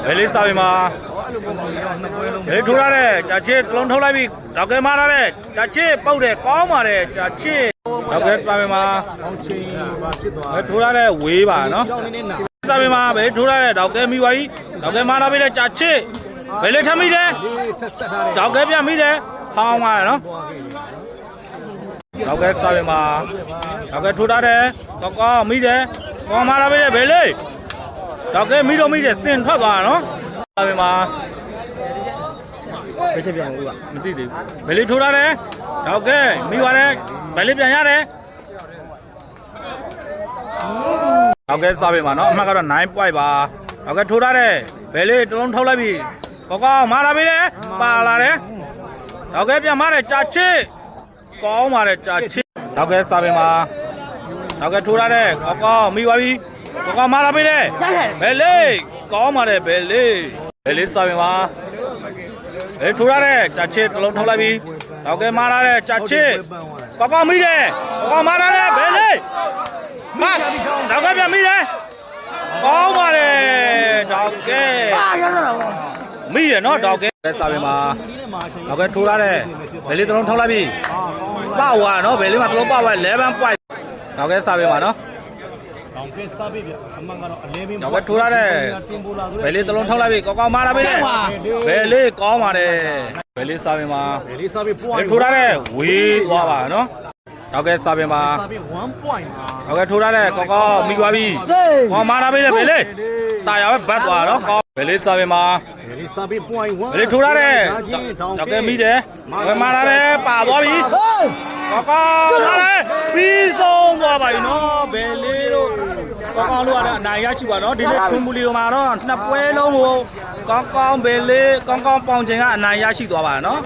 ဘယ်လေးစာပေမှာဘယ်ထိုးရတဲ့ကြာချစ်လုံးထုတ်လိုက်ပြီတော့ကဲမားရတဲ့ကြာချစ်ပုတ်တယ်ကောင်းပါတယ်ကြာချစ်တော့ကဲစာပေမှာဘယ်ထိုးရတဲ့ဝေးပါနော်စာပေမှာဘယ်ထိုးရတဲ့တော့ကဲမိပါပြီတော့ကဲမားရပြီတဲ့ကြာချစ်ဘယ်လေးထမိတယ်တော့ကဲပြန်မိတယ်ဟောင်းသွားတယ်နော်တော့ကဲစာပေမှာတော့ကဲထိုးရတဲ့ကောင်းမိတယ်ကောင်းမားရပြီတဲ့ဘယ်လေးတော့ကဲမိတော့မိတယ်စင်ထွက်သွားတာနော်စာပေမှာဘယ်ချက်ပြန်ဦးကမသိသေးဘူးဘယ်လေးထိုးရတယ်တော့ကဲမိပါတယ်ဘယ်လေးပြန်ရတယ်တော့ကဲစာပေမှာနော်အမှတ်ကတော့9 point ပါတော့ကဲထိုးရတယ်ဘယ်လေးတလုံးထုတ်လိုက်ပြီကောင်းမာလာပြီလေပါလာတယ်တော့ကဲပြန်မာတယ်ကြာချစ်ကောင်းပါတယ်ကြာချစ်တော့ကဲစာပေမှာတော့ကဲထိုးရတယ်ကောင်းမိပါပြီကောင်းမာလာပြီလေဘယ်လေးကောင်းပါတယ်ဘယ်လေးစာပေမှာဘယ်ထိုးရတဲ့ကြာချစ်တလုံးထုတ်လိုက်ပြီတော့ကဲမာလာတဲ့ကြာချစ်ကောင်းမိတယ်ကောင်းမာလာတဲ့ဘယ်လေးမတော့ကဲပြန်မိတယ်ကောင်းပါတယ်တော့ကဲမိရနော်တော့ကဲစာပေမှာတော့ကဲထိုးရတဲ့ဘယ်လေးတလုံးထုတ်လိုက်ပြီပဝါနော်ဘယ်လေးမှာတလုံးပဝါ11 pointတော့ကဲစာပေမှာနော်တော့ကထိုးရတဲ့ဘယ်လေးတလုံးထောက်လိုက်ပြီကောင်းမာလာပြီလေဘယ်လေးကောင်းပါတယ်ဘယ်လေးစာပင်မှာထိုးရတဲ့ဝေးသွားပါနော်တော့ကဲစာပင်မှာတော့ကထိုးရတဲ့ကောင်းမိသွားပြီကောင်းမာလာပြီလေဘယ်လေးတာရပဲဘတ်သွားတော့ကောင်းဘယ်လေးစာပင်မှာဘယ်လေးထိုးရတဲ့တော့ကဲမိတယ်ဘယ်မာလာတယ်ပါသွားပြီကောင်းလာတယ်ပြီးဆုံးသွားပါပြီနော်ဘယ်လေးတို့ကောင်းလို့ရတဲ့အနိုင်ရရှိပါတော့ဒီနေ့ထွန်းမူလီမှာတော့နှစ်ပွဲလုံးကိုကောင်းဘယ်လေးကောင်းပေါင်ချိန်ကအနိုင်ရရှိသွားပါနော်